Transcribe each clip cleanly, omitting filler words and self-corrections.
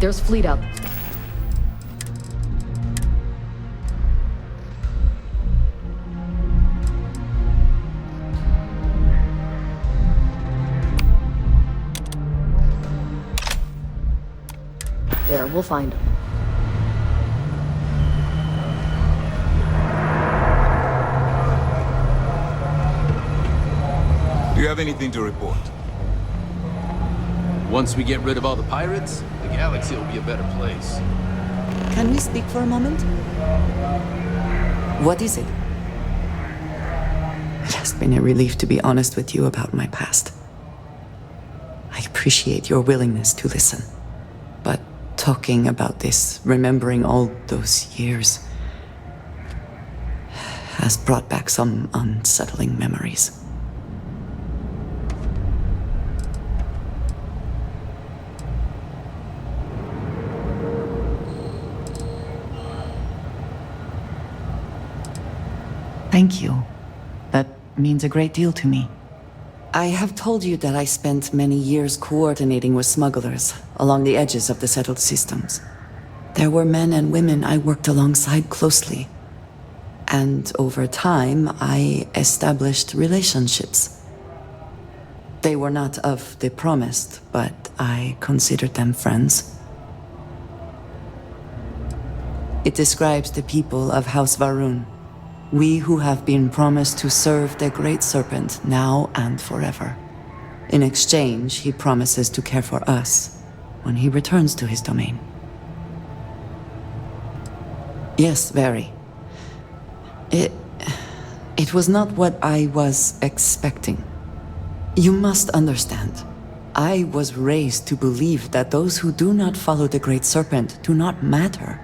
There's fleet out. There, we'll find them. Do you have anything to report? Once we get rid of all the pirates, the galaxy will be a better place. Can we speak for a moment? What is it? It has been a relief to be honest with you about my past. I appreciate your willingness to listen. But talking about this, remembering all those years, has brought back some unsettling memories. Thank you. That means a great deal to me. I have told you that I spent many years coordinating with smugglers along the edges of the settled systems. There were men and women I worked alongside closely. And over time, I established relationships. They were not of the promised, but I considered them friends. It describes the people of House Varun. We who have been promised to serve the Great Serpent now and forever. In exchange, he promises to care for us when he returns to his domain. Yes, very. It was not what I was expecting. You must understand. I was raised to believe that those who do not follow the Great Serpent do not matter,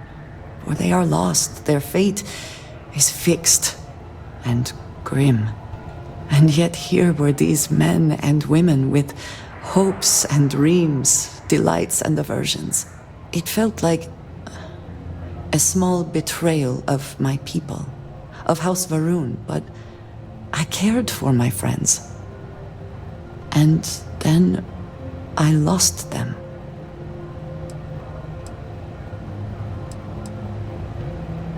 for they are lost. Their fate is fixed and grim. And yet here were these men and women with hopes and dreams, delights and aversions. It felt like a small betrayal of my people, of House Varun, but I cared for my friends. And then I lost them.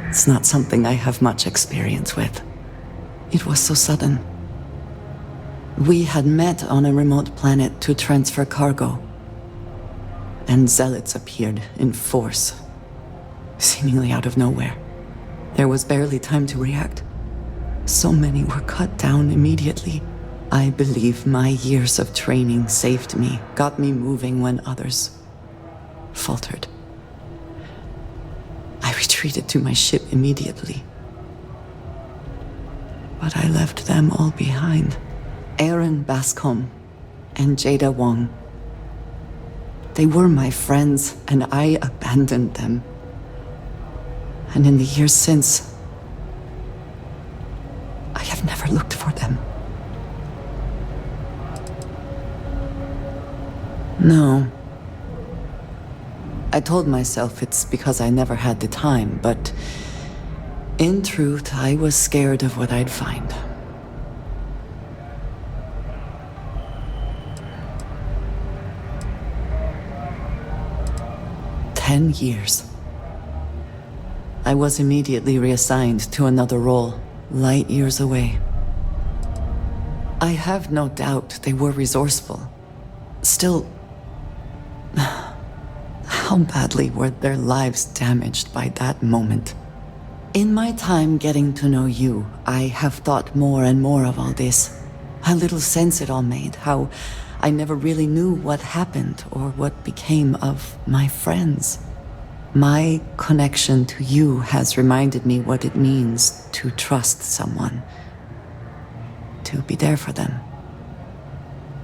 It's not something I have much experience with. It was so sudden. We had met on a remote planet to transfer cargo. And zealots appeared in force, seemingly out of nowhere. There was barely time to react. So many were cut down immediately. I believe my years of training saved me, got me moving when others faltered. I retreated to my ship immediately. But I left them all behind. Aaron Bascom and Jada Wong. They were my friends, and I abandoned them. And in the years since, I have never looked for them. No. I told myself it's because I never had the time, but in truth, I was scared of what I'd find. $10 I was immediately reassigned to another role, light years away. I have no doubt they were resourceful. Still, how badly were their lives damaged by that moment? In my time getting to know you, I have thought more and more of all this. How little sense it all made, how I never really knew what happened or what became of my friends. My connection to you has reminded me what it means to trust someone, to be there for them.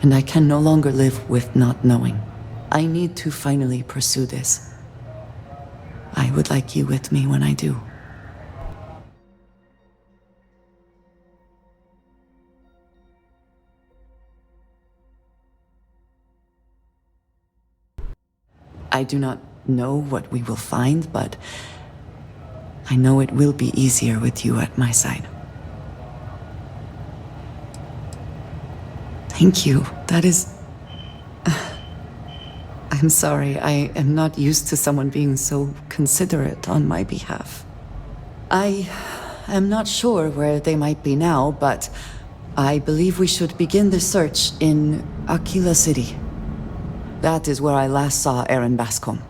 And I can no longer live with not knowing. I need to finally pursue this. I would like you with me when I do. I do not know what we will find, but I know it will be easier with you at my side. Thank you. That is... I I'm sorry. I am not used to someone being so considerate on my behalf. I am not sure where they might be now, but I believe we should begin the search in Aquila City. That is where I last saw Aaron Bascom.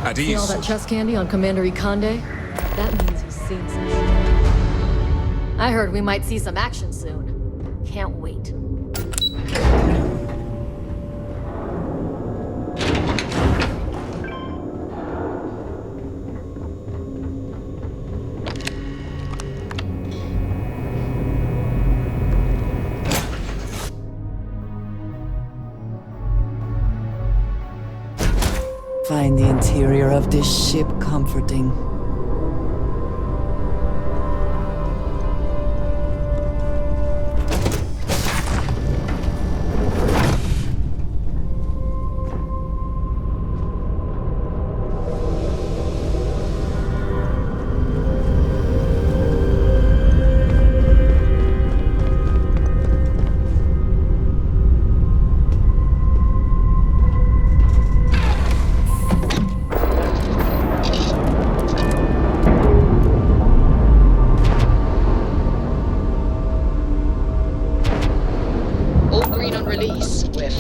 At See all ease. that chest candy on Commander Ikande? That means he's seen some shit. I heard we might see some action soon. Can't wait. Find the interior of this ship comforting.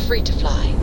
Free to fly.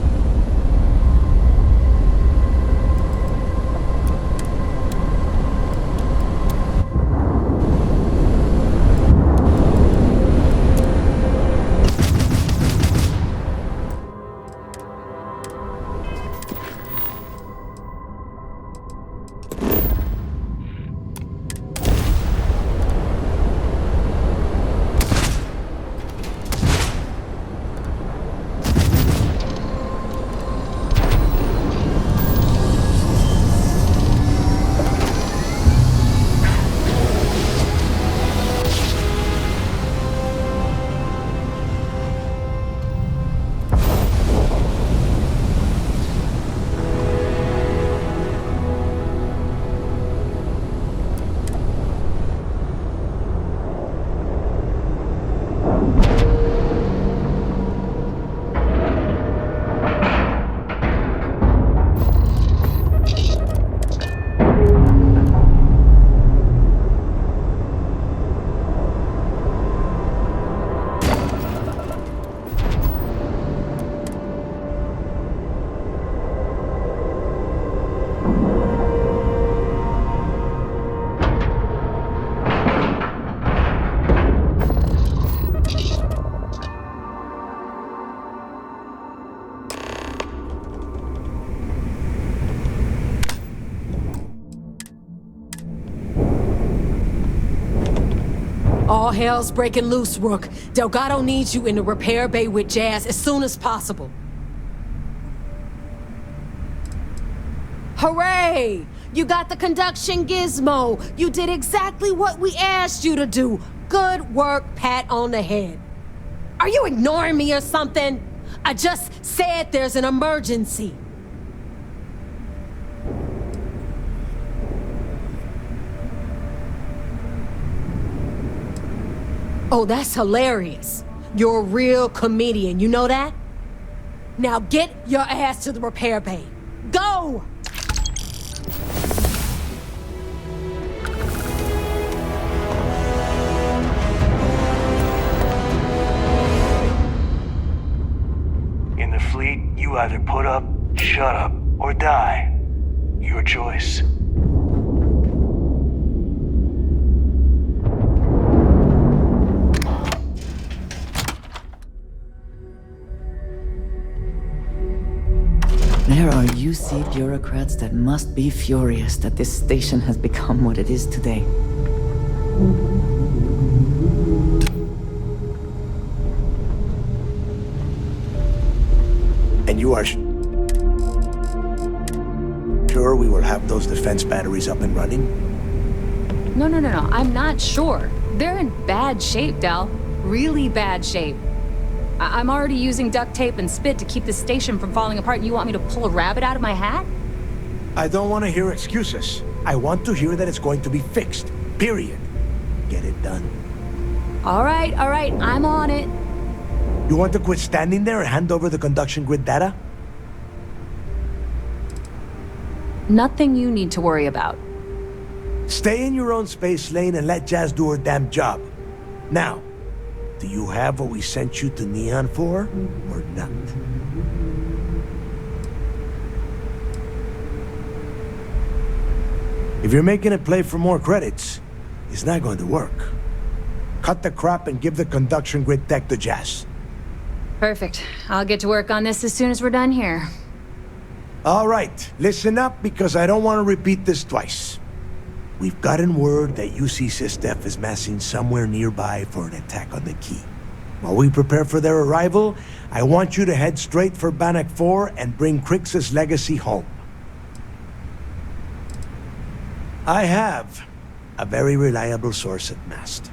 All hell's breaking loose, Rook. Delgado needs you in the repair bay with Jazz as soon as possible. Hooray! You got the conduction gizmo. You did exactly what we asked you to do. Good work, pat on the head. Are you ignoring me or something? I just said there's an emergency. Oh, that's hilarious. You're a real comedian, you know that? Now get your ass to the repair bay. Go! In the fleet, you either put up, shut up, or die. Your choice. There are UC bureaucrats that must be furious that this station has become what it is today. And you are sure we will have those defense batteries up and running? No. I'm not sure. They're in bad shape, Del. Really bad shape. I'm already using duct tape and spit to keep the station from falling apart, and you want me to pull a rabbit out of my hat? I don't want to hear excuses. I want to hear that it's going to be fixed. Period. Get it done. All right, I'm on it. You want to quit standing there and hand over the conduction grid data? Nothing you need to worry about. Stay in your own space lane and let Jazz do her damn job. Now, do you have what we sent you to Neon for, or not? If you're making a play for more credits, it's not going to work. Cut the crap and give the conduction grid tech to Jazz. Perfect. I'll get to work on this as soon as we're done here. All right, listen up because I don't want to repeat this twice. We've gotten word that UC Systef is massing somewhere nearby for an attack on the key. While we prepare for their arrival, I want you to head straight for Bannock 4 and bring Crix's legacy home. I have a very reliable source at Mast.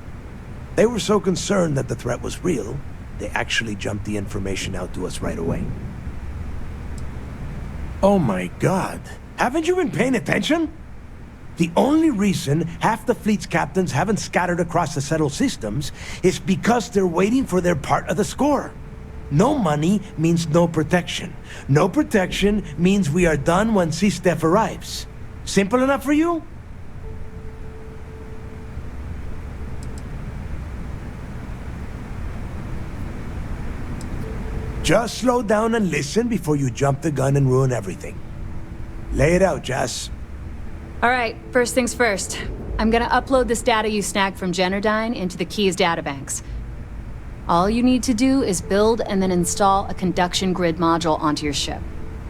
They were so concerned that the threat was real, they actually jumped the information out to us right away. Oh my God, haven't you been paying attention? The only reason half the fleet's captains haven't scattered across the settled systems is because they're waiting for their part of the score. No money means no protection. No protection means we are done when Systef arrives. Simple enough for you? Just slow down and listen before you jump the gun and ruin everything. Lay it out, Jess. All right, first things first. I'm gonna upload this data you snagged from Generdyne into the Key's databanks. All you need to do is build and then install a conduction grid module onto your ship.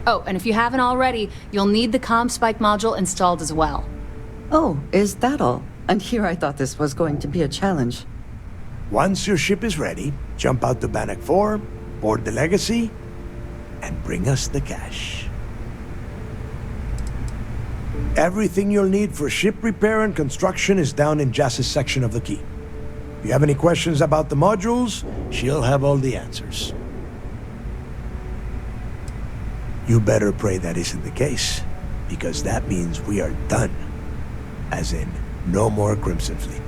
Oh, and if you haven't already, you'll need the CommSpike module installed as well. Oh, is that all? And here I thought this was going to be a challenge. Once your ship is ready, jump out to Bannock 4, board the Legacy, and bring us the cash. Everything you'll need for ship repair and construction is down in Jass's section of the Key. If you have any questions about the modules, she'll have all the answers. You better pray that isn't the case, because that means we are done. As in, no more Crimson Fleet.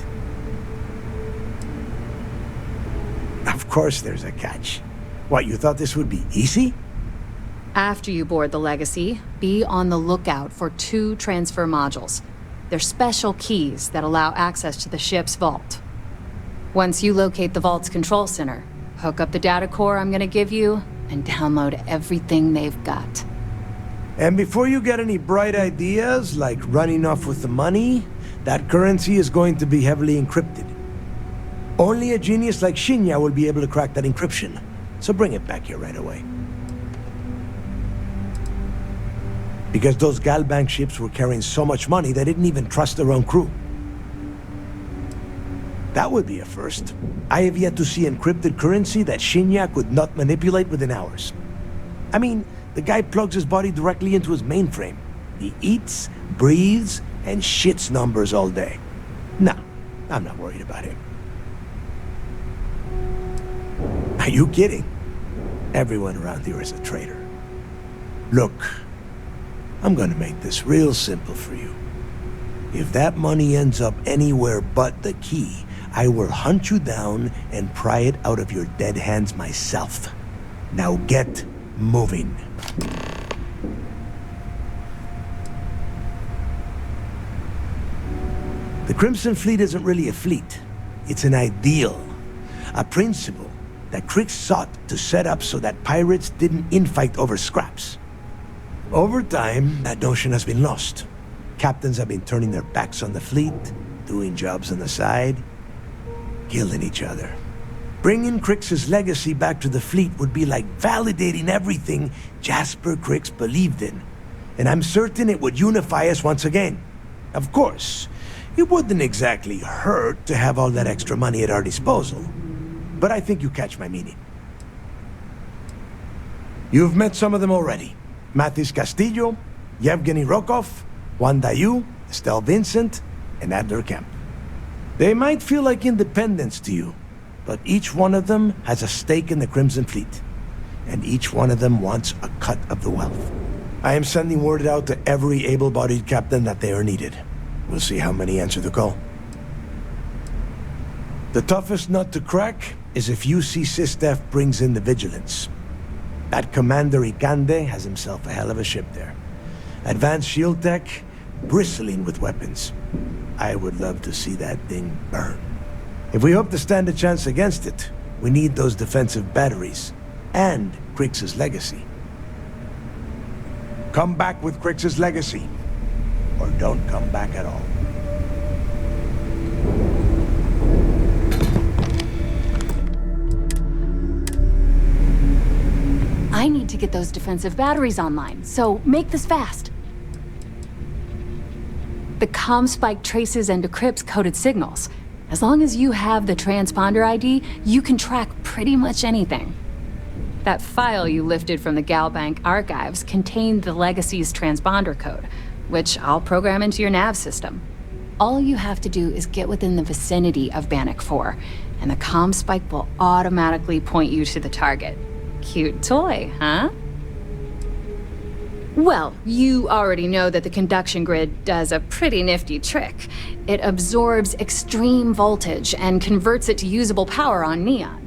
Of course there's a catch. What, you thought this would be easy? After you board the Legacy, be on the lookout for 2 transfer modules. They're special keys that allow access to the ship's vault. Once you locate the vault's control center, hook up the data core I'm gonna give you, and download everything they've got. And before you get any bright ideas, like running off with the money, that currency is going to be heavily encrypted. Only a genius like Shinya will be able to crack that encryption, so bring it back here right away. Because those Galbank ships were carrying so much money, they didn't even trust their own crew. That would be a first. I have yet to see encrypted currency that Shinya could not manipulate within hours. I mean, the guy plugs his body directly into his mainframe. He eats, breathes, and shits numbers all day. No, I'm not worried about him. Are you kidding? Everyone around here is a traitor. Look, I'm gonna make this real simple for you. If that money ends up anywhere but the Key, I will hunt you down and pry it out of your dead hands myself. Now get moving. The Crimson Fleet isn't really a fleet. It's an ideal, a principle that Crix sought to set up so that pirates didn't infight over scraps. Over time, that notion has been lost. Captains have been turning their backs on the fleet, doing jobs on the side, killing each other. Bringing Crix's legacy back to the fleet would be like validating everything Jasper Crix believed in. And I'm certain it would unify us once again. Of course, it wouldn't exactly hurt to have all that extra money at our disposal. But I think you catch my meaning. You've met some of them already. Mathis Castillo, Yevgeny Rokov, Juan Dayu, Estelle Vincent, and Adler Kemp. They might feel like independents to you, but each one of them has a stake in the Crimson Fleet, and each one of them wants a cut of the wealth. I am sending word out to every able-bodied captain that they are needed. We'll see how many answer the call. The toughest nut to crack is if UC SysDef brings in the Vigilance. That Commander Ikande has himself a hell of a ship there. Advanced shield tech, bristling with weapons. I would love to see that thing burn. If we hope to stand a chance against it, we need those defensive batteries, and Krix's legacy. Come back with Krix's legacy, or don't come back at all. I need to get those defensive batteries online, so make this fast. The comm spike traces and decrypts coded signals. As long as you have the transponder ID, you can track pretty much anything. That file you lifted from the Galbank archives contained the Legacy's transponder code, which I'll program into your nav system. All you have to do is get within the vicinity of Bannock 4, and the comm spike will automatically point you to the target. Cute toy, huh? Well, you already know that the conduction grid does a pretty nifty trick. It absorbs extreme voltage and converts it to usable power on Neon.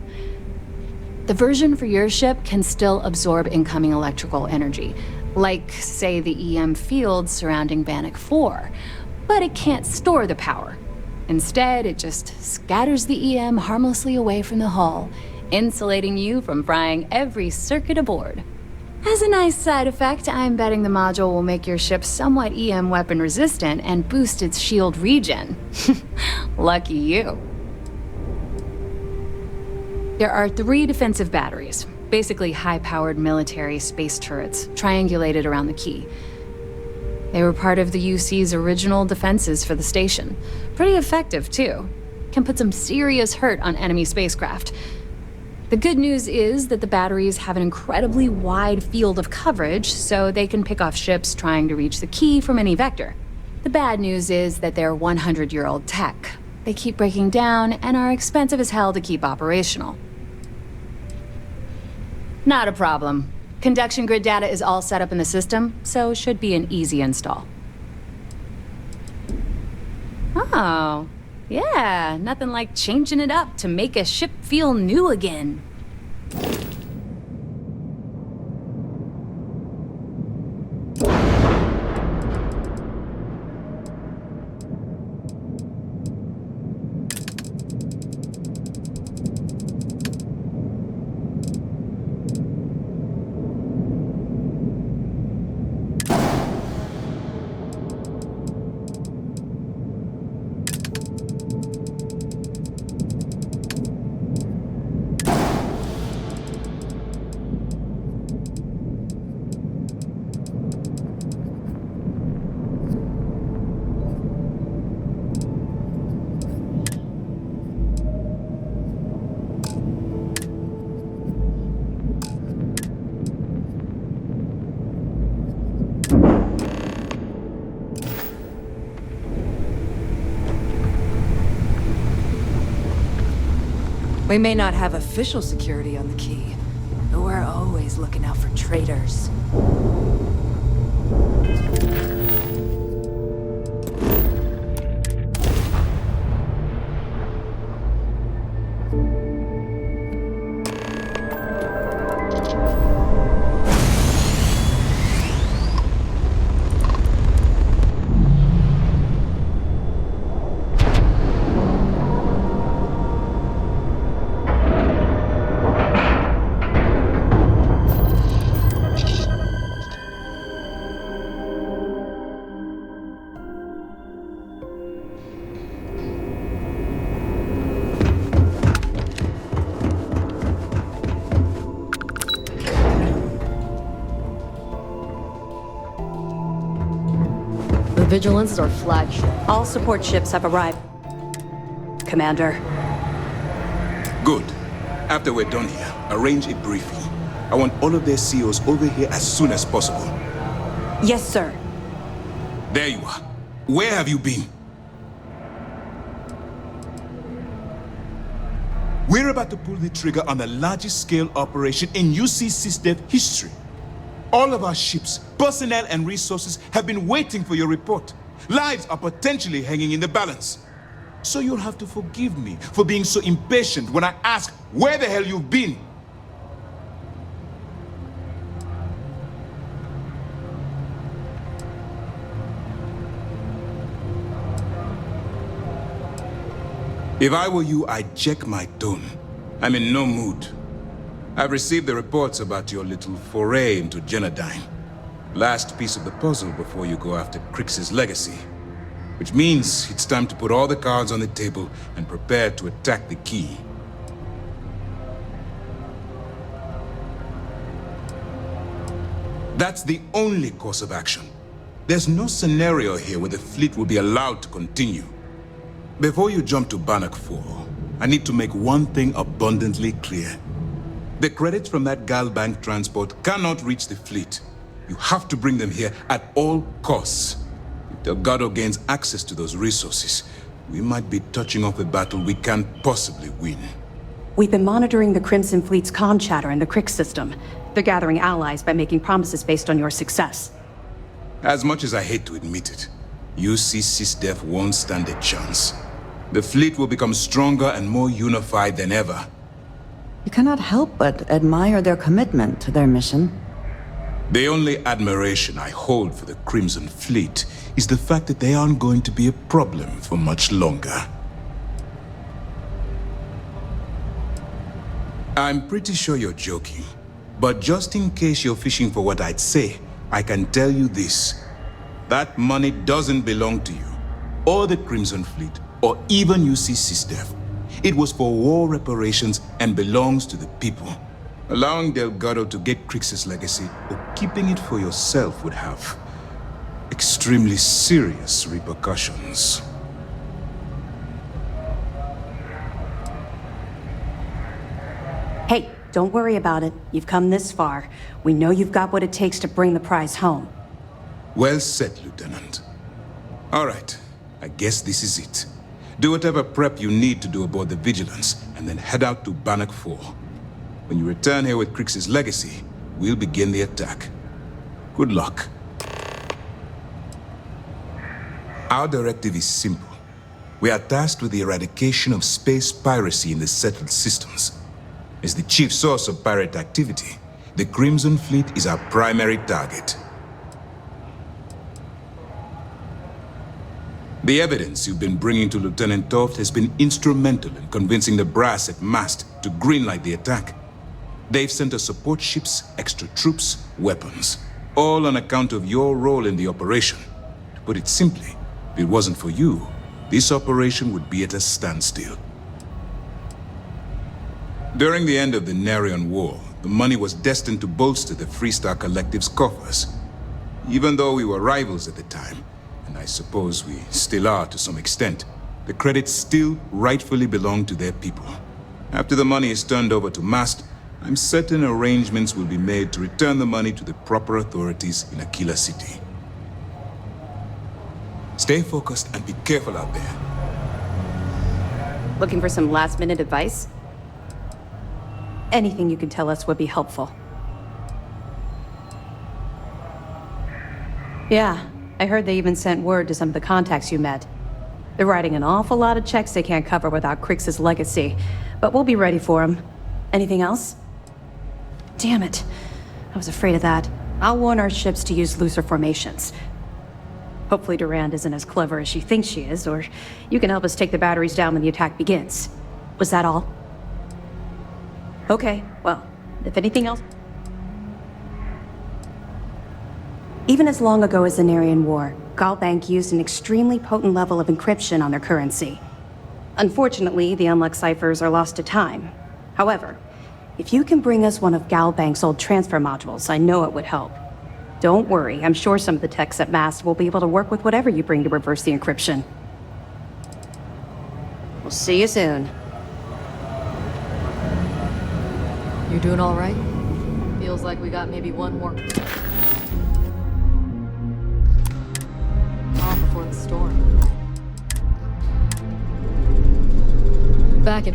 The version for your ship can still absorb incoming electrical energy, like, say, the EM field surrounding Bannock 4, but it can't store the power. Instead, it just scatters the EM harmlessly away from the hull, insulating you from frying every circuit aboard. As a nice side effect, I'm betting the module will make your ship somewhat EM weapon resistant and boost its shield regen. Lucky you. There are 3 defensive batteries, basically high-powered military space turrets, triangulated around the key. They were part of the UC's original defenses for the station. Pretty effective, too. Can put some serious hurt on enemy spacecraft. The good news is that the batteries have an incredibly wide field of coverage, so they can pick off ships trying to reach the key from any vector. The bad news is that they're 100-year-old tech. They keep breaking down and are expensive as hell to keep operational. Not a problem. Conduction grid data is all set up in the system, so should be an easy install. Oh. Yeah, nothing like changing it up to make a ship feel new again. We may not have official security on the key, but we're always looking out for traitors. Vigilance is our flagship. All support ships have arrived, Commander. Good. After we're done here, arrange a briefing. I want all of their CEOs over here as soon as possible. Yes, sir. There you are. Where have you been? We're about to pull the trigger on the largest scale operation in UC SysDef history. All of our ships, personnel, and resources have been waiting for your report. Lives are potentially hanging in the balance. So you'll have to forgive me for being so impatient when I ask where the hell you've been. If I were you, I'd check my tone. I'm in no mood. I've received the reports about your little foray into Genodyne. Last piece of the puzzle before you go after Crix's legacy. Which means it's time to put all the cards on the table and prepare to attack the key. That's the only course of action. There's no scenario here where the fleet will be allowed to continue. Before you jump to Bannock 4, I need to make one thing abundantly clear. The credits from that Galbank transport cannot reach the fleet. You have to bring them here at all costs. If Delgado gains access to those resources, we might be touching off a battle we can't possibly win. We've been monitoring the Crimson Fleet's comm chatter in the Crix system. They're gathering allies by making promises based on your success. As much as I hate to admit it, UC SysDef won't stand a chance. The fleet will become stronger and more unified than ever. You cannot help but admire their commitment to their mission. The only admiration I hold for the Crimson Fleet is the fact that they aren't going to be a problem for much longer. I'm pretty sure you're joking, but just in case you're fishing for what I'd say, I can tell you this. That money doesn't belong to you, or the Crimson Fleet, or even UC SysDef. It was for war reparations and belongs to the people. Allowing Delgado to get Crix's legacy or keeping it for yourself would have extremely serious repercussions. Hey, don't worry about it. You've come this far. We know you've got what it takes to bring the prize home. Well said, Lieutenant. All right, I guess this is it. Do whatever prep you need to do aboard the Vigilance, and then head out to Bannock 4. When you return here with Crix's legacy, we'll begin the attack. Good luck. Our directive is simple. We are tasked with the eradication of space piracy in the settled systems. As the chief source of pirate activity, the Crimson Fleet is our primary target. The evidence you've been bringing to Lieutenant Toft has been instrumental in convincing the brass at Mast to greenlight the attack. They've sent us support ships, extra troops, weapons, all on account of your role in the operation. To put it simply, if it wasn't for you, this operation would be at a standstill. During the end of the Narion War, the money was destined to bolster the Freestar Collective's coffers. Even though we were rivals at the time, and I suppose we still are to some extent, the credits still rightfully belong to their people. After the money is turned over to Mast, I'm certain arrangements will be made to return the money to the proper authorities in Aquila City. Stay focused and be careful out there. Looking for some last-minute advice? Anything you can tell us would be helpful. Yeah, I heard they even sent word to some of the contacts you met. They're writing an awful lot of checks they can't cover without Crix's legacy, but we'll be ready for them. Anything else? Damn it. I was afraid of that. I'll warn our ships to use looser formations. Hopefully Durand isn't as clever as she thinks she is, or you can help us take the batteries down when the attack begins. Was that all? Okay, well, if anything else... Even as long ago as the Narion War, Galbank used an extremely potent level of encryption on their currency. Unfortunately, the unlocked ciphers are lost to time. However, if you can bring us one of Galbank's old transfer modules, I know it would help. Don't worry, I'm sure some of the techs at Mast will be able to work with whatever you bring to reverse the encryption. We'll see you soon. You doing all right? Feels like we got maybe one more off before the storm. Back in.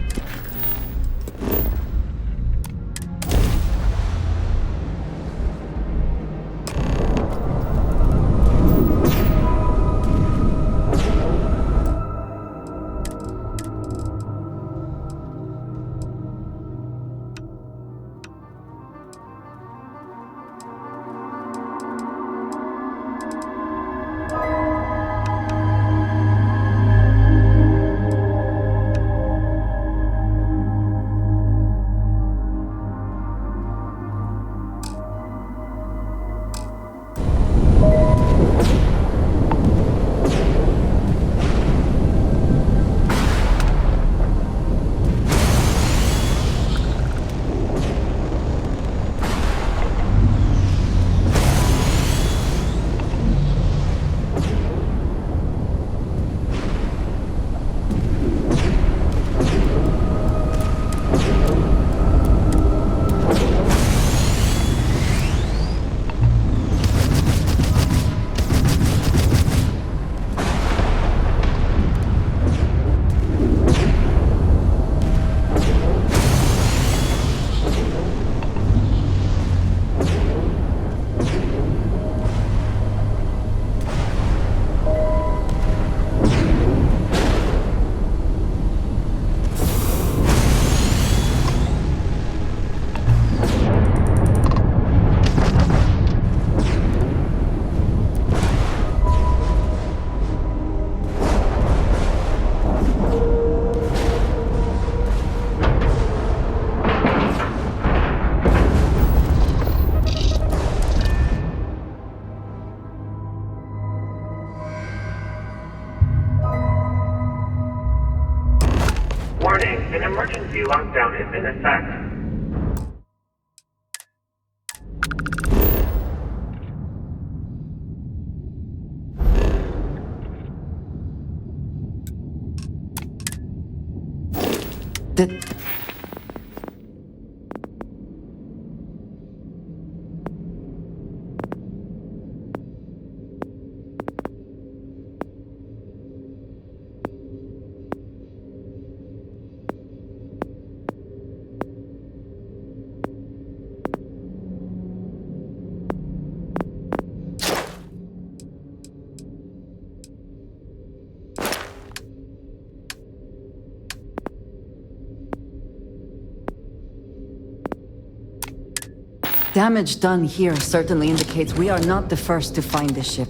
An emergency lockdown is in effect. Damage done here certainly indicates we are not the first to find the ship.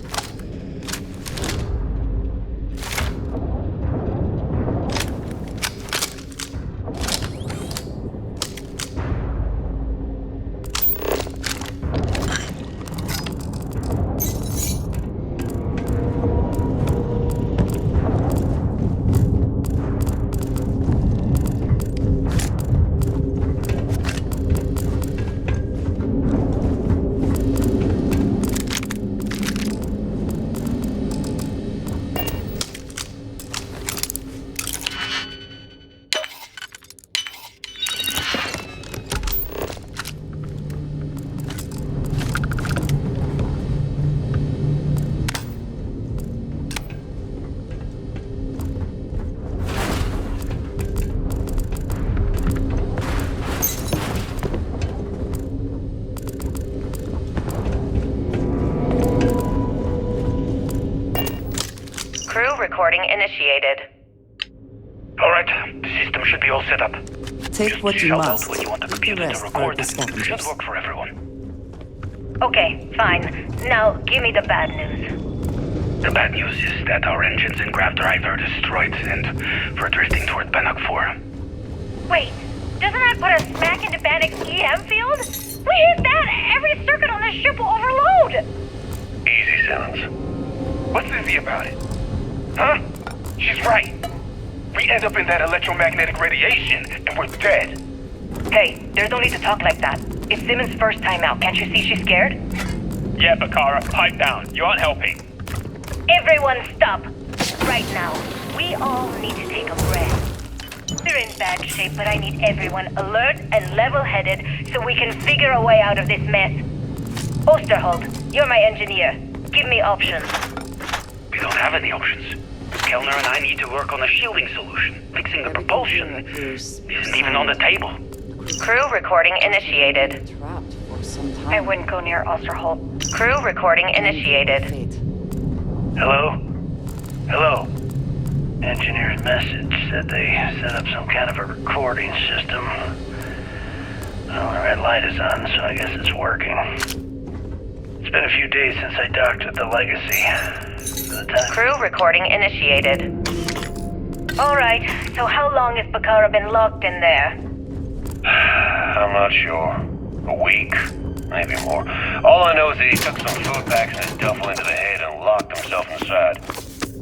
Recording initiated. Alright, the system should be all set up. Take Just what you shout must. out when you want the computer to record. It should work for everyone. Okay, fine. Now, give me the bad news. The bad news is that our engines and grav drive are destroyed, and we're drifting toward Bannock 4. Wait, doesn't that put us smack into Bannock's EM field? We hit that, every circuit on this ship will overload! Easy, Silence. What's easy about it? Huh? She's right. We end up in that electromagnetic radiation, and we're dead. Hey, there's no need to talk like that. It's Simmons' first time out. Can't you see she's scared? Yeah, Bakara, pipe down. You aren't helping. Everyone stop. Right now, we all need to take a breath. We're in bad shape, but I need everyone alert and level-headed so we can figure a way out of this mess. Osterholt, you're my engineer. Give me options. We don't have any options. Kellner and I need to work on a shielding solution. Fixing the propulsion isn't even on the table. Crew recording initiated. Trapped for some time. I wouldn't go near Osterholt. Crew recording initiated. Hello? Hello? Engineer's message said they set up some kind of a recording system. Well, the red light is on, so I guess it's working. It's been a few days since I docked with the Legacy. Crew recording initiated. Alright, so how long has Bakara been locked in there? I'm not sure. A week? Maybe more. All I know is that he took some food packs and his duffel into the head and locked himself inside.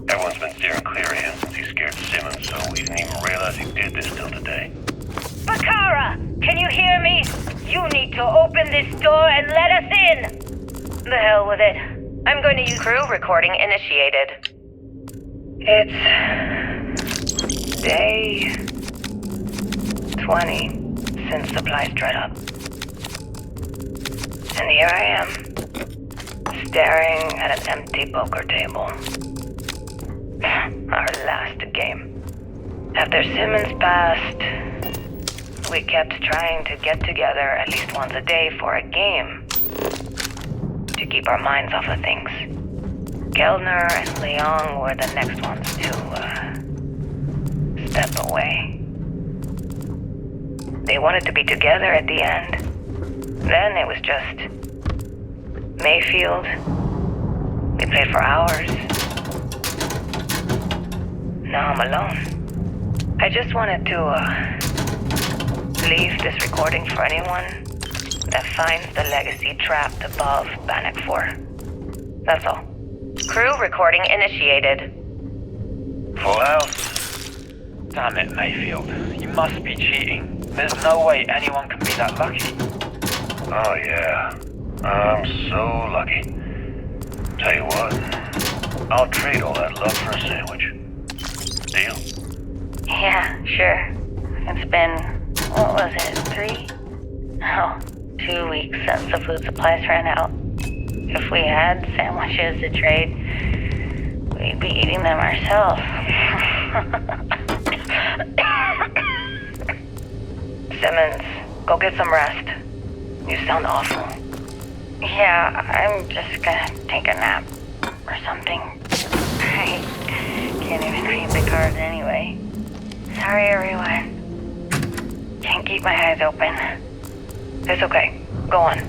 Everyone's been steering clear of him since he scared Simmons, so we didn't even realize he did this till today. Bakara! Can you hear me? You need to open this door and let us in! The hell with it. I'm going to use crew recording initiated. It's day 20 since supplies dried up. And here I am, staring at an empty poker table. Our last game. After Simmons passed, we kept trying to get together at least once a day for a game. To keep our minds off of things. Kellner and Leong were the next ones to step away. They wanted to be together at the end. Then it was just Mayfield. We played for hours. Now I'm alone. I just wanted to leave this recording for anyone that finds the Legacy trapped above Bannock 4. That's all. Crew recording initiated. Full house. Damn it, Mayfield. You must be cheating. There's no way anyone can be that lucky. Oh yeah, I'm so lucky. Tell you what, I'll trade all that luck for a sandwich. Deal? Yeah, sure. It's been, what was it, 3? No, 2 weeks since the food supplies ran out. If we had sandwiches to trade, we'd be eating them ourselves. Simmons, go get some rest. You sound awful. Yeah, I'm just gonna take a nap or something. I can't even read the cards anyway. Sorry, everyone. Can't keep my eyes open. It's okay. Go on.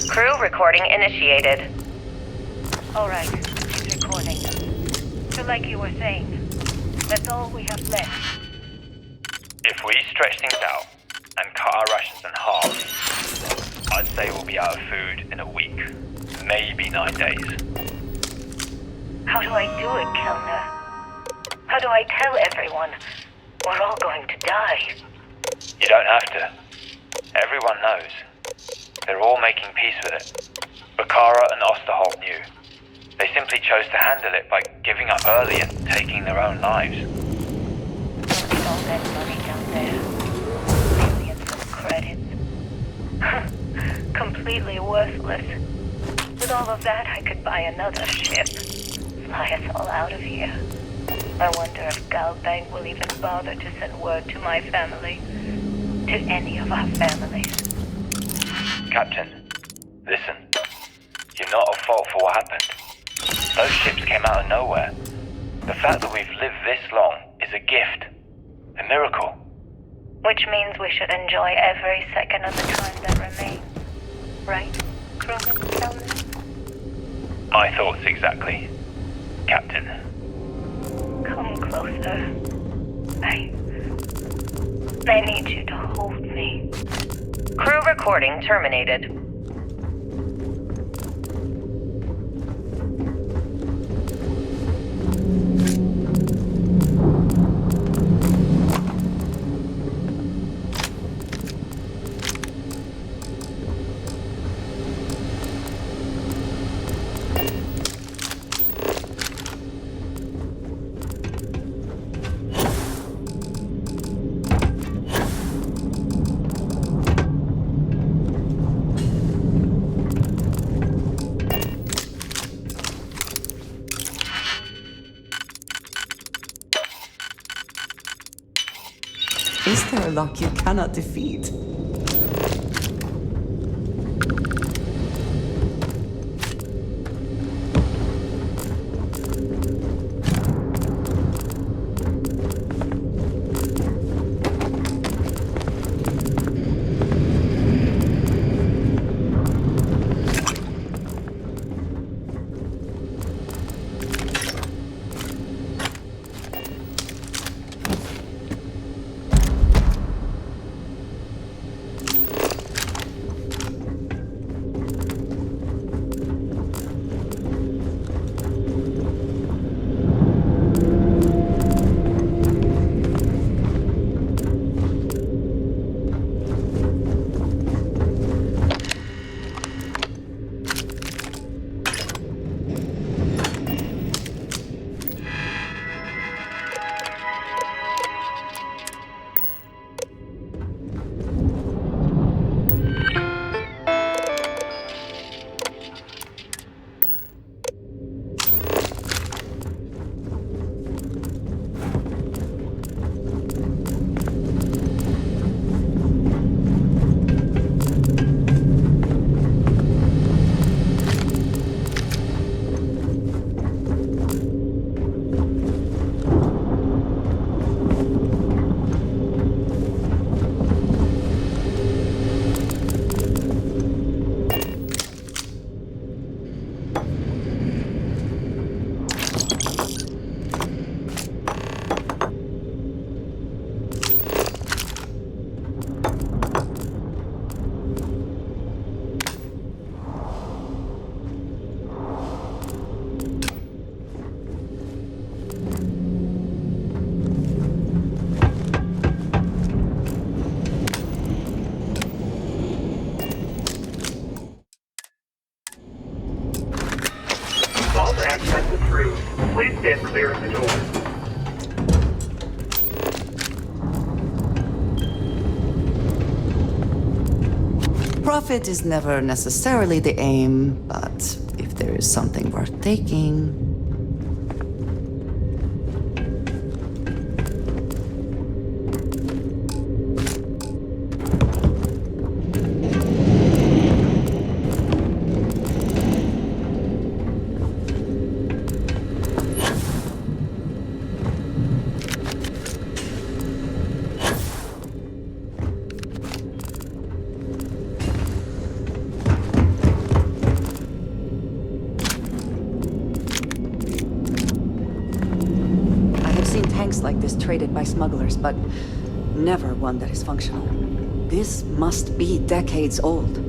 Crew recording initiated. Alright, it's recording. So like you were saying, that's all we have left. If we stretch things out and cut our rations in half, I'd say we'll be out of food in a week, maybe 9 days. How do I do it, Kellner? How do I tell everyone we're all going to die? You don't have to. Everyone knows. They're all making peace with it. Bakara and Osterholt knew. They simply chose to handle it by giving up early and taking their own lives. Look at all that money down there. Millions of credits. Completely worthless. With all of that, I could buy another ship. Fly us all out of here. I wonder if Galbank will even bother to send word to my family. To any of our families. Captain, listen. You're not at fault for what happened. Those ships came out of nowhere. The fact that we've lived this long is a gift. A miracle. Which means we should enjoy every second of the time that remains. Right, Crewman Kellner? My thoughts exactly, Captain. Come closer. I need you to hold me. Crew recording terminated. Is there a luck you cannot defeat? Access approved. Please stand clear of the door. Profit is never necessarily the aim, but if there is something worth taking... like this traded by smugglers, but never one that is functional. This must be decades old.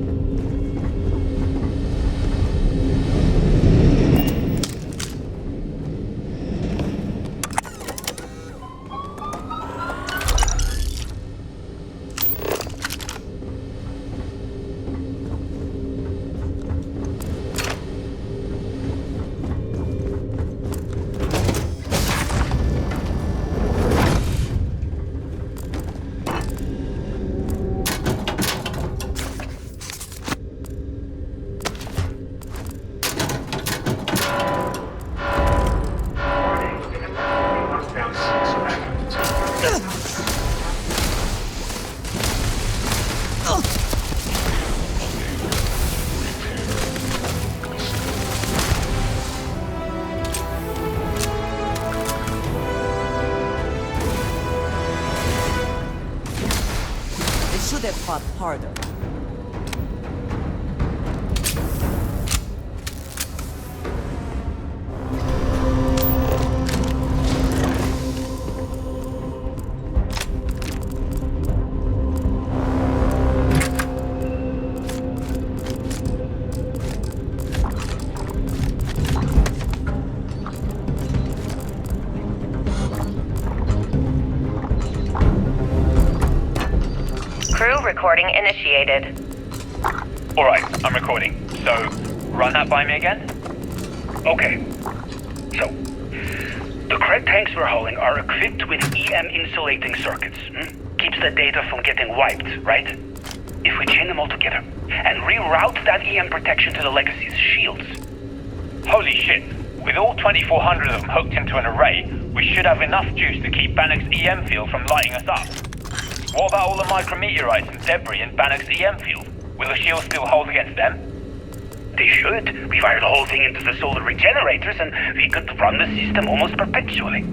Fought harder. Recording initiated. Alright, I'm recording. So, run that by me again? Okay. So, the cred tanks we're hauling are equipped with EM insulating circuits. Keeps the data from getting wiped, right? If we chain them all together and reroute that EM protection to the Legacy's shields. Holy shit. With all 2,400 of them hooked into an array, we should have enough juice to keep Bannock's EM field from lighting us up. What about all the micrometeorites and debris in Bannock's EM field? Will the shields still hold against them? They should. We fire the whole thing into the solar regenerators and we could run the system almost perpetually.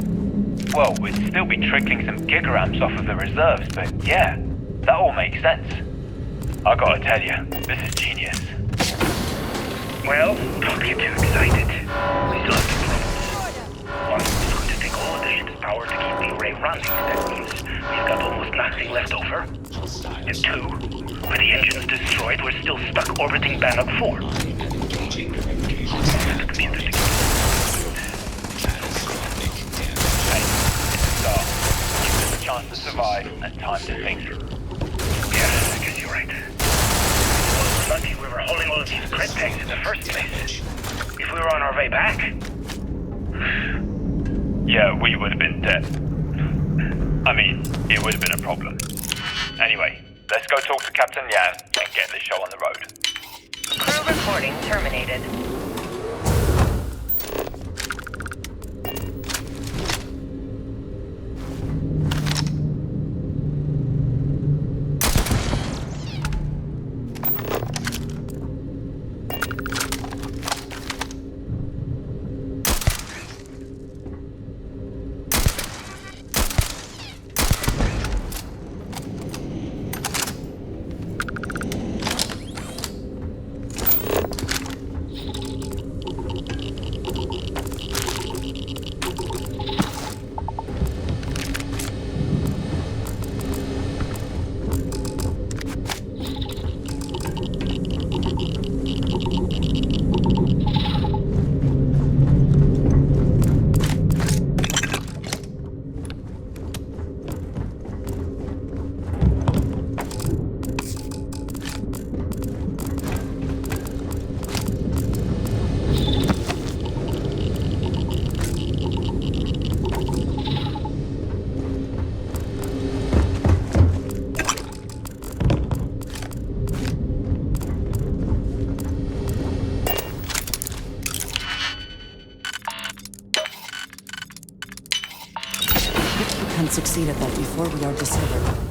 Well, we'd still be trickling some gigaamps off of the reserves, but yeah, that all makes sense. I gotta tell you, this is genius. Well, don't get too excited. We still have two problems. One, it's going to take all of the ship's power to keep the array running. That means we've got almost nothing left over. And two, with the engines destroyed, we're still stuck orbiting Bannock 4. That means that Give us a chance to survive and time to think. Yeah, I guess you're right. Well, lucky we were holding all of these cred tanks in the first place. If we were on our way back... Yeah, we would have been dead. I mean, it would have been a problem. Anyway, let's go talk to Captain Yang and get this show on the road. Crew recording terminated. can succeed at that before we are discovered.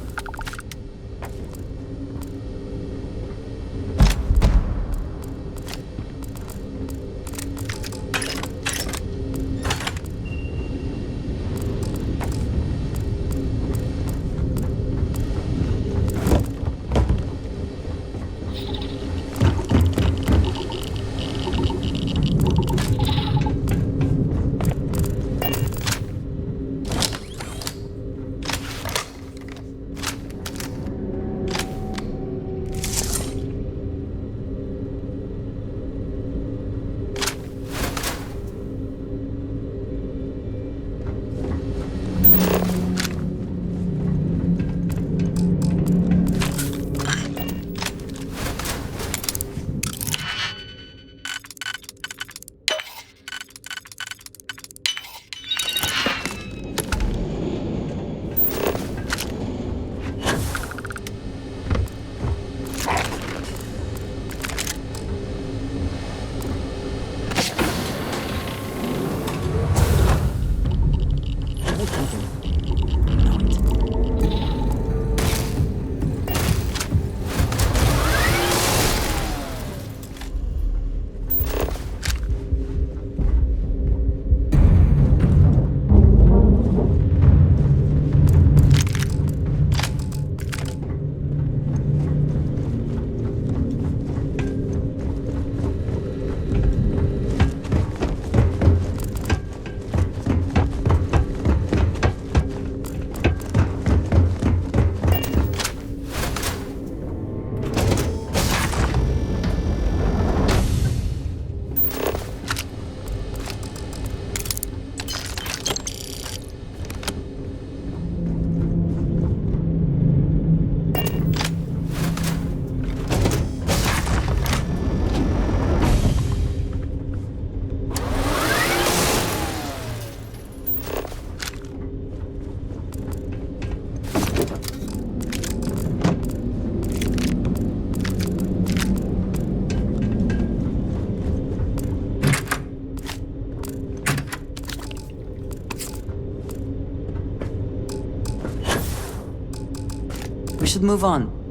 We should move on.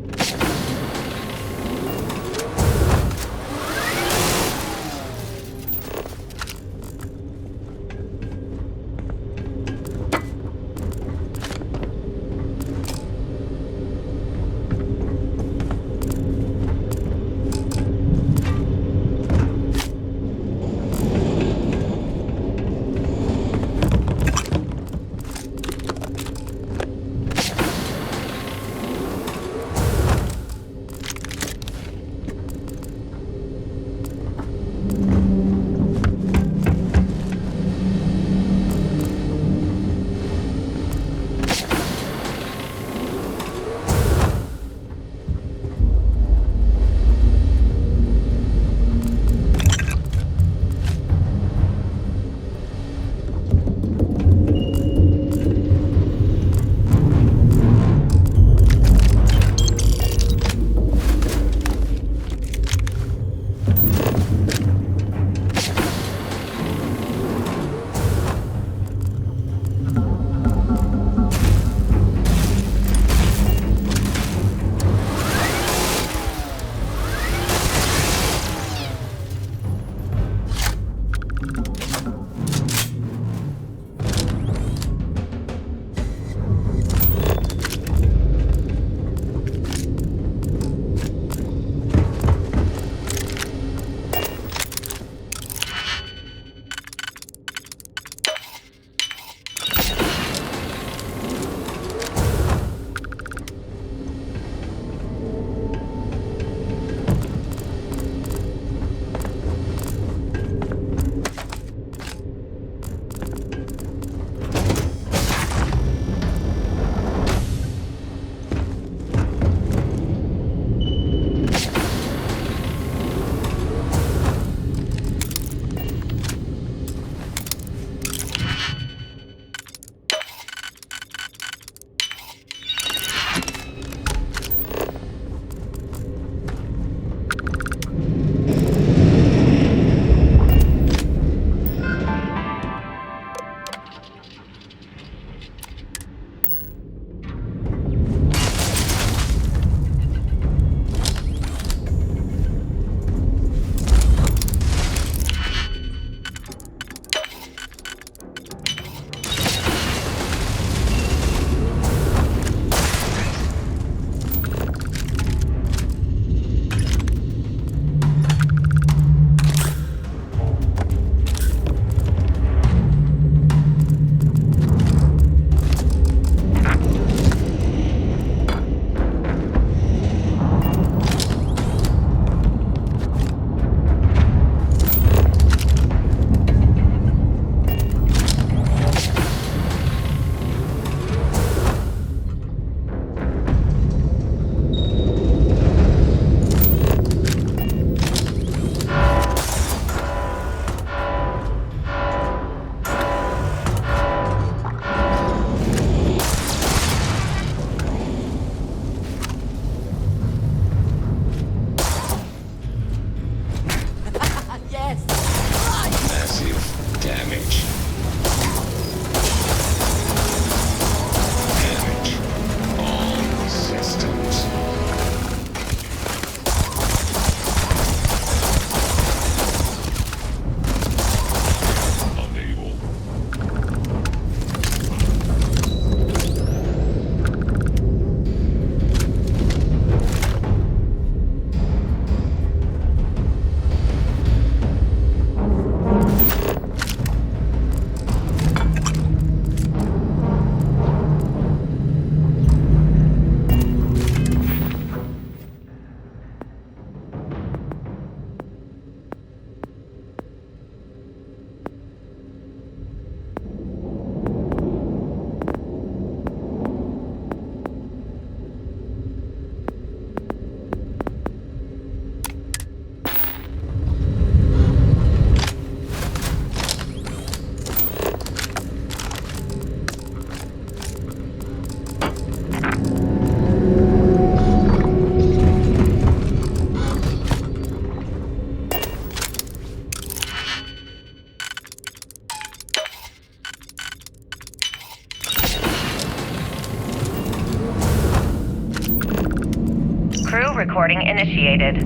recording initiated.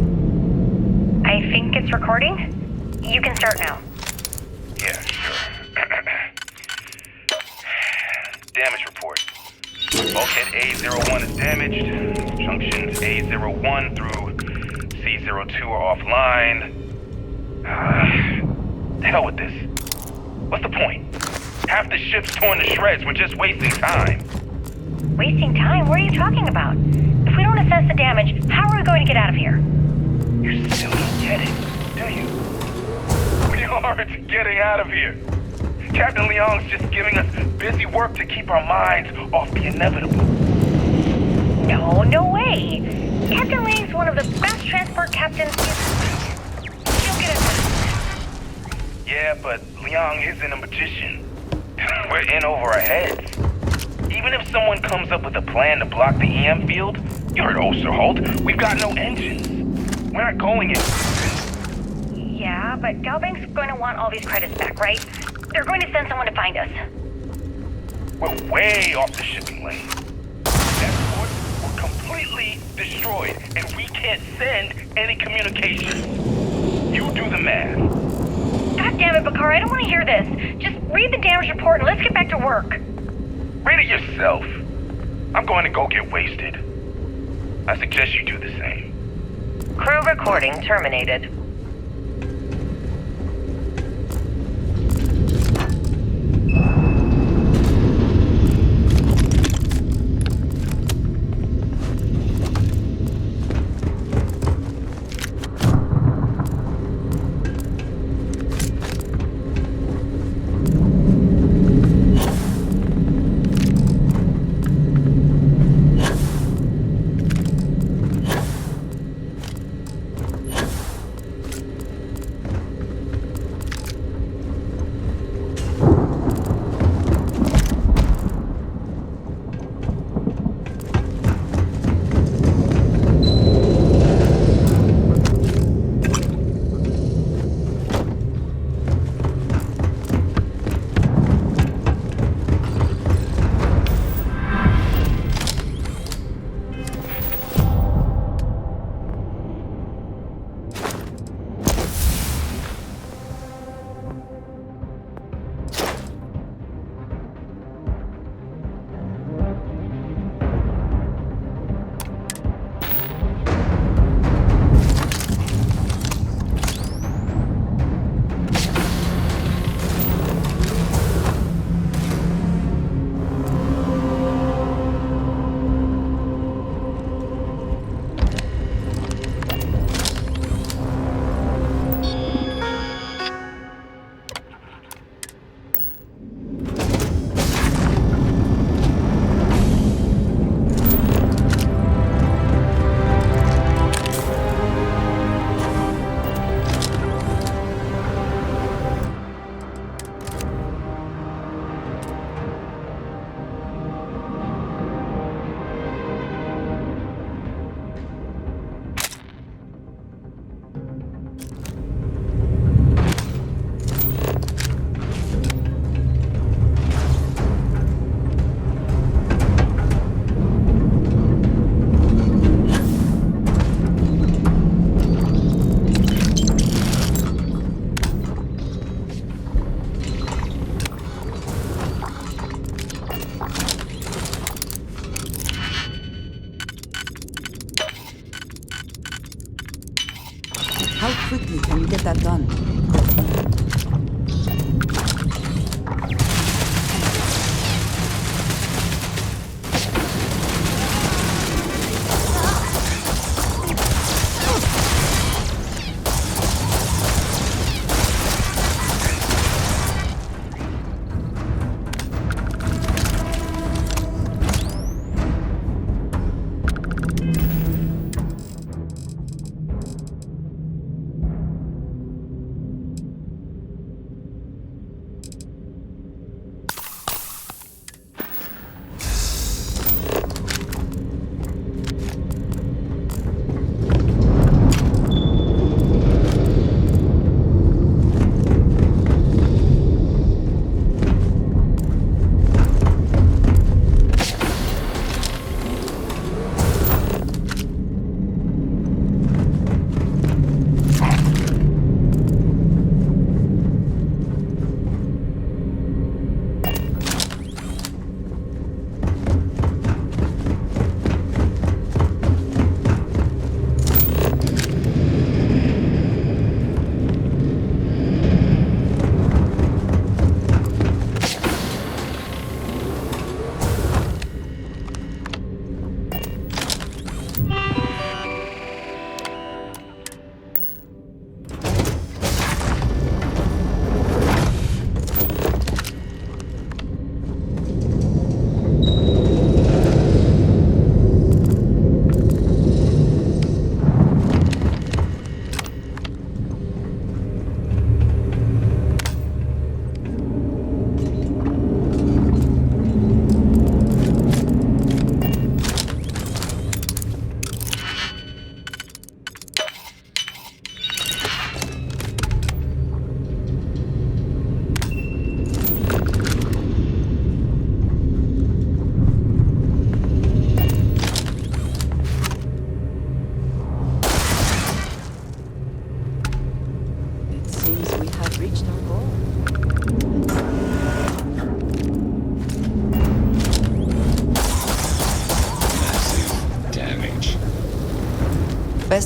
I think it's recording. You can start now. Yeah, sure. Damage report. Bulkhead A01 is damaged. Junctions A01 through C02 are offline. The hell with this. What's the point? Half the ship's torn to shreds. We're just wasting time. Wasting time? What are you talking about? If we don't assess the damage, how are we going to get out of here? You still don't get it, do you? We aren't getting out of here. Captain Leong's just giving us busy work to keep our minds off the inevitable. No way. Captain Leong's one of the best transport captains. He'll get us out. Yeah, but Leong isn't a magician. We're in over our heads. Even if someone comes up with a plan to block the EM field, you heard Osterholt, we've got no engines. We're not going in. Yeah, but Galbank's going to want all these credits back, right? They're going to send someone to find us. We're way off the shipping lane. That port, we're completely destroyed, and we can't send any communication. You do the math. God damn it, Bakar, I don't want to hear this. Just read the damage report and let's get back to work. Read it yourself. I'm going to go get wasted. I suggest you do the same. Crew recording terminated. How quickly can you get that done?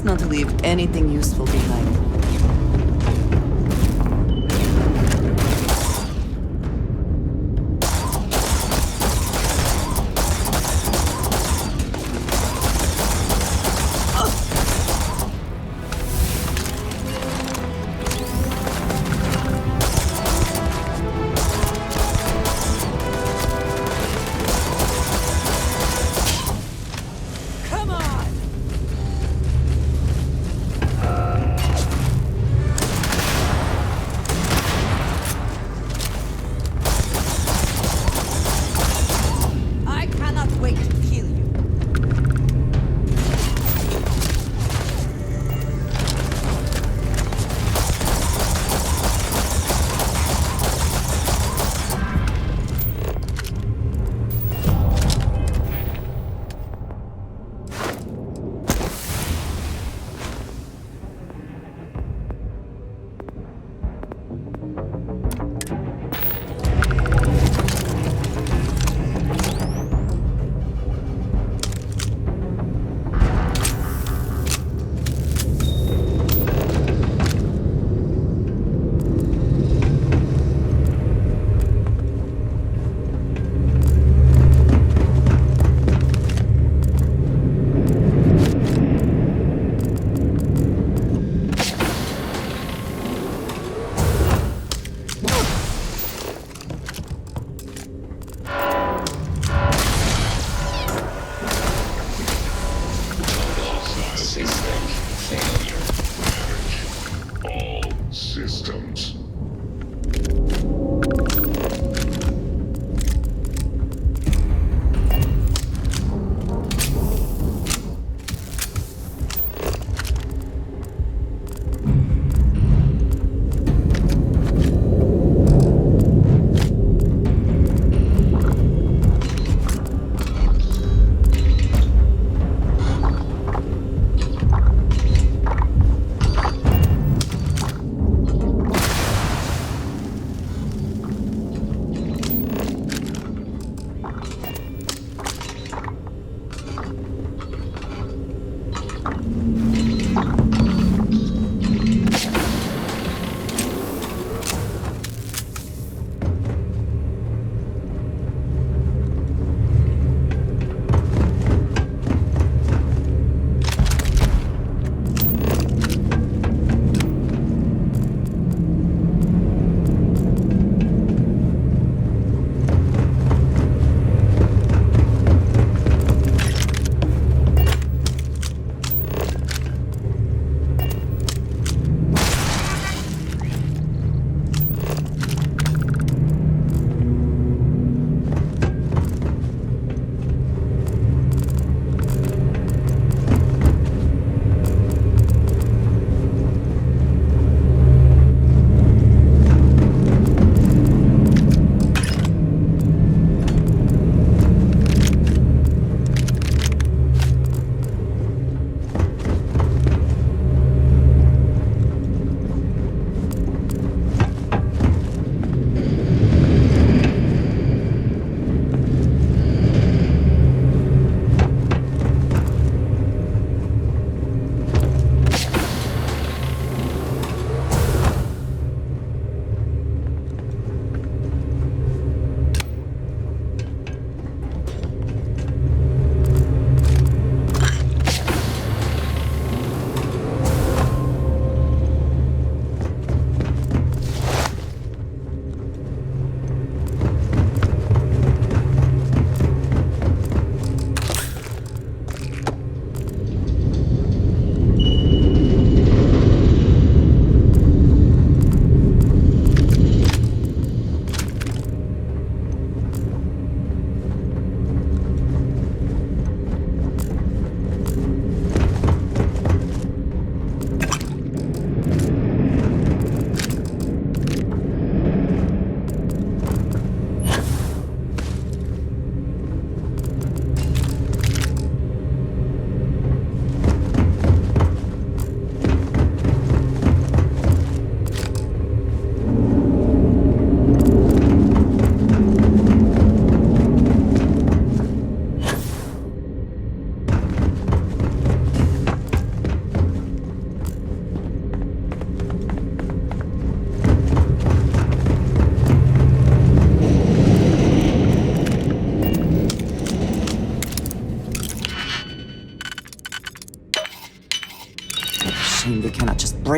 not to leave anything useful behind. Come on!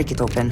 break it open.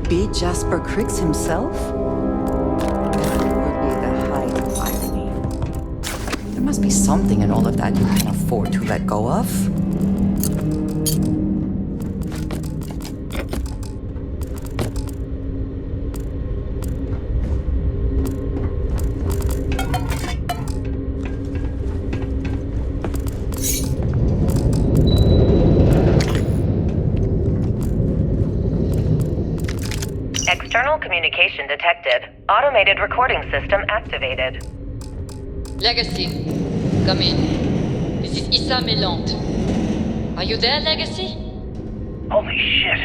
Be Jasper Crix himself? That would be the height of irony. There must be something in all of that you can afford to let go of. External communication detected. Automated recording system activated. Legacy, come in. This is Issa Melant. Are you there, Legacy? Holy shit.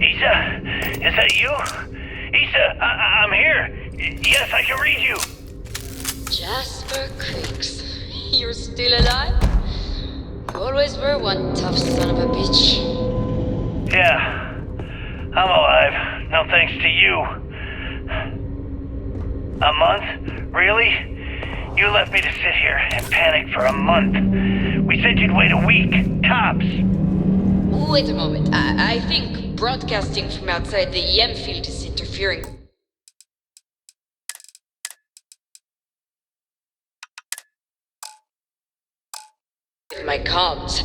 Issa, is that you? Issa, I'm here. Yes, I can read you. Jasper Creeks. You're still alive? You always were one tough son of a bitch. Yeah, I'm alive. No thanks to you. A month? Really? You left me to sit here and panic for a month. We said you'd wait a week, tops. Wait a moment. I think broadcasting from outside the EM field is interfering. With my comms.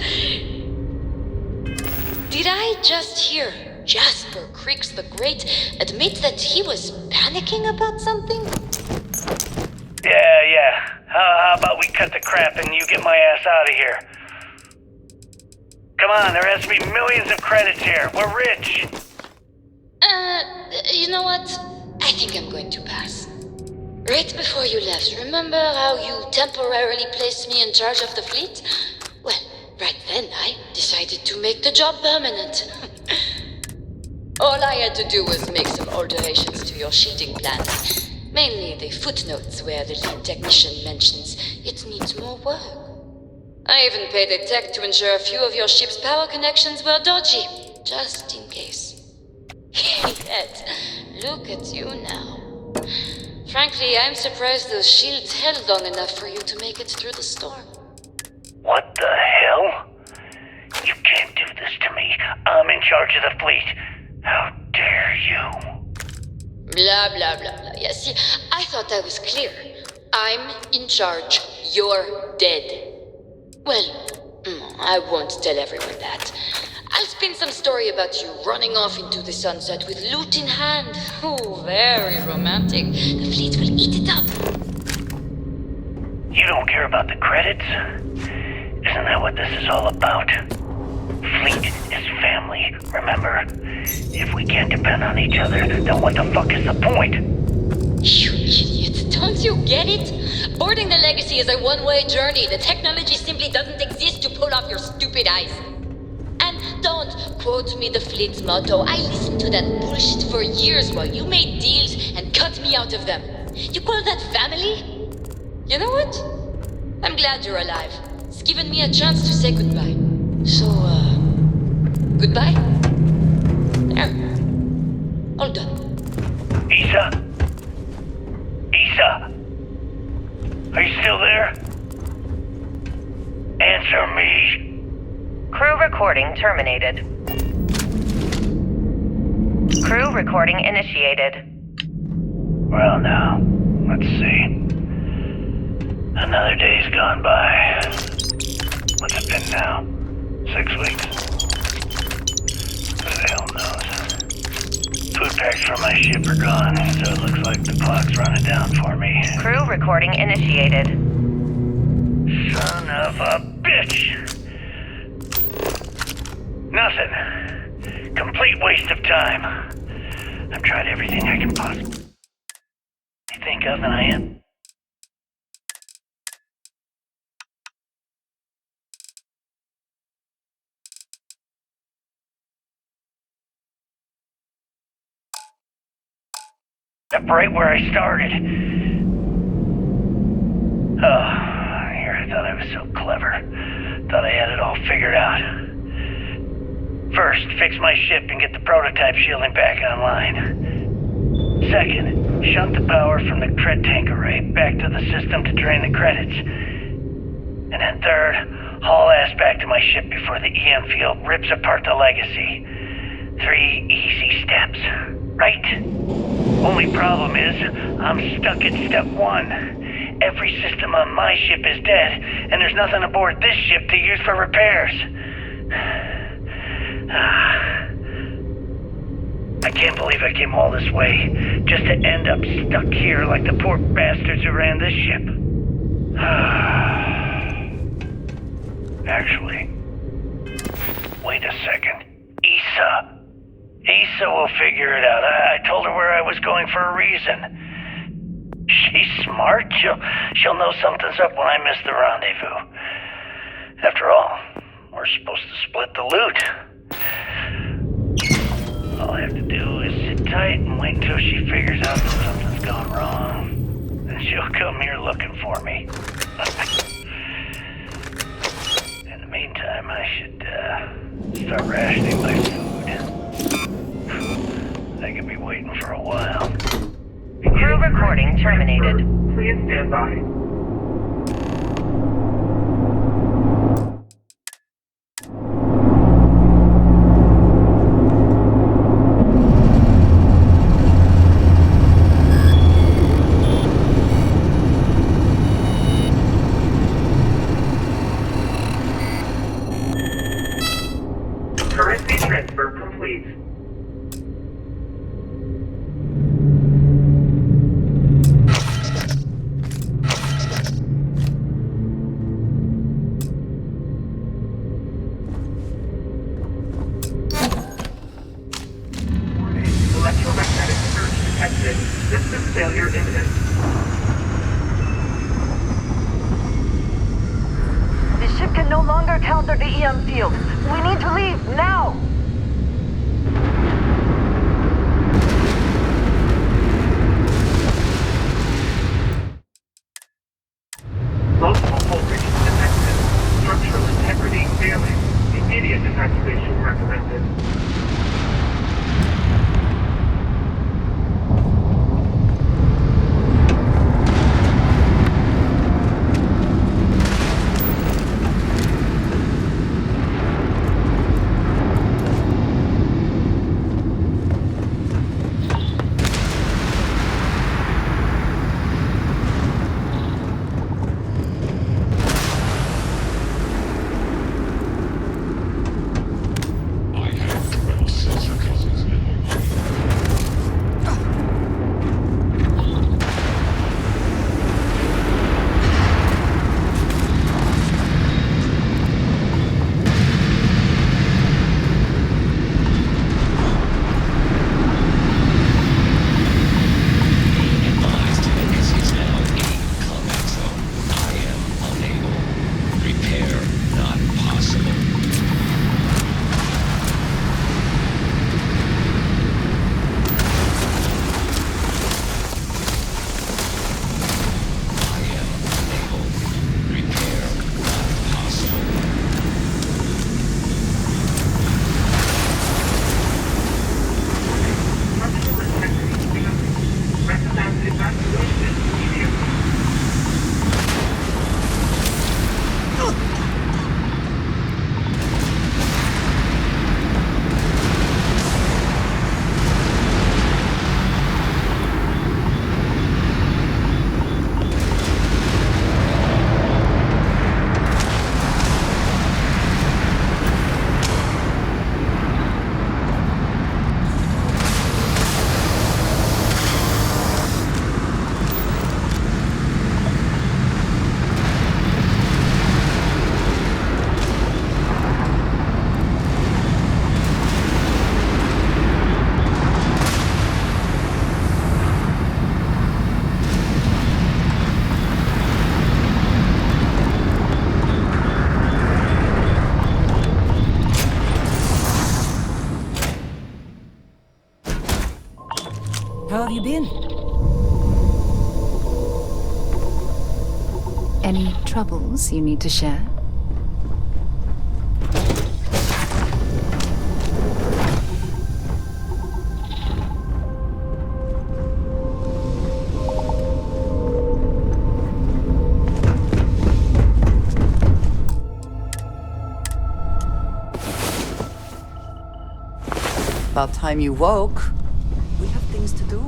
Did I just hear Jasper Creeks the Great admit that he was panicking about something? Yeah. How about we cut the crap and you get my ass out of here? Come on, there has to be millions of credits here. We're rich. You know what? I think I'm going to pass. Right before you left, remember how you temporarily placed me in charge of the fleet? Well, right then I decided to make the job permanent. All I had to do was make some alterations to your shielding plan. Mainly the footnotes where the lead technician mentions it needs more work. I even paid a tech to ensure a few of your ship's power connections were dodgy, just in case. Yet, look at you now. Frankly, I'm surprised those shields held long enough for you to make it through the storm. What the hell? You can't do this to me. I'm in charge of the fleet. How dare you? Blah, blah, blah, blah. Yeah, see, I thought I was clear. I'm in charge. You're dead. Well, I won't tell everyone that. I'll spin some story about you running off into the sunset with loot in hand. Oh, very romantic. The fleet will eat it up. You don't care about the credits? Isn't that what this is all about? Fleet is family, remember? If we can't depend on each other, then what the fuck is the point? You idiot, don't you get it? Boarding the Legacy is a one-way journey. The technology simply doesn't exist to pull off your stupid eyes. And don't quote me the Fleet's motto. I listened to that bullshit for years while you made deals and cut me out of them. You call that family? You know what? I'm glad you're alive. It's given me a chance to say goodbye. So, goodbye? There. All done. Isa? Isa? Are you still there? Answer me. Crew recording terminated. Crew recording initiated. Well now, let's see. Another day's gone by. What's it been now? 6 weeks? Who the hell knows? Food packs from my ship are gone, so it looks like the clock's running down for me. Crew recording initiated. Son of a bitch! Nothing. Complete waste of time. I've tried everything I can possibly think of, and I am. Up right where I started. Oh, here I thought I was so clever. Thought I had it all figured out. First, fix my ship and get the prototype shielding back online. Second, shunt the power from the cred tank array back to the system to drain the credits. And then third, haul ass back to my ship before the EM field rips apart the Legacy. 3 easy steps, right? Only problem is, I'm stuck at step 1. Every system on my ship is dead, and there's nothing aboard this ship to use for repairs. I can't believe I came all this way, just to end up stuck here like the poor bastards who ran this ship. Actually, wait a second. Isa will figure it out. I told her where I was going for a reason. She's smart. She'll know something's up when I miss the rendezvous. After all, we're supposed to split the loot. All I have to do is sit tight and wait until she figures out that something's gone wrong. Then she'll come here looking for me. In the meantime, I should start rationing my food. I could be waiting for a while. Crew recording terminated. Please stand by. Currency transfer complete. Electromagnetic surge detected. System failure imminent. The ship can no longer counter the EM field. We need to leave now! Multiple voltages detected. Structural integrity failing. Immediate evacuation recommended. in. Any troubles you need to share? About time you woke. We have things to do.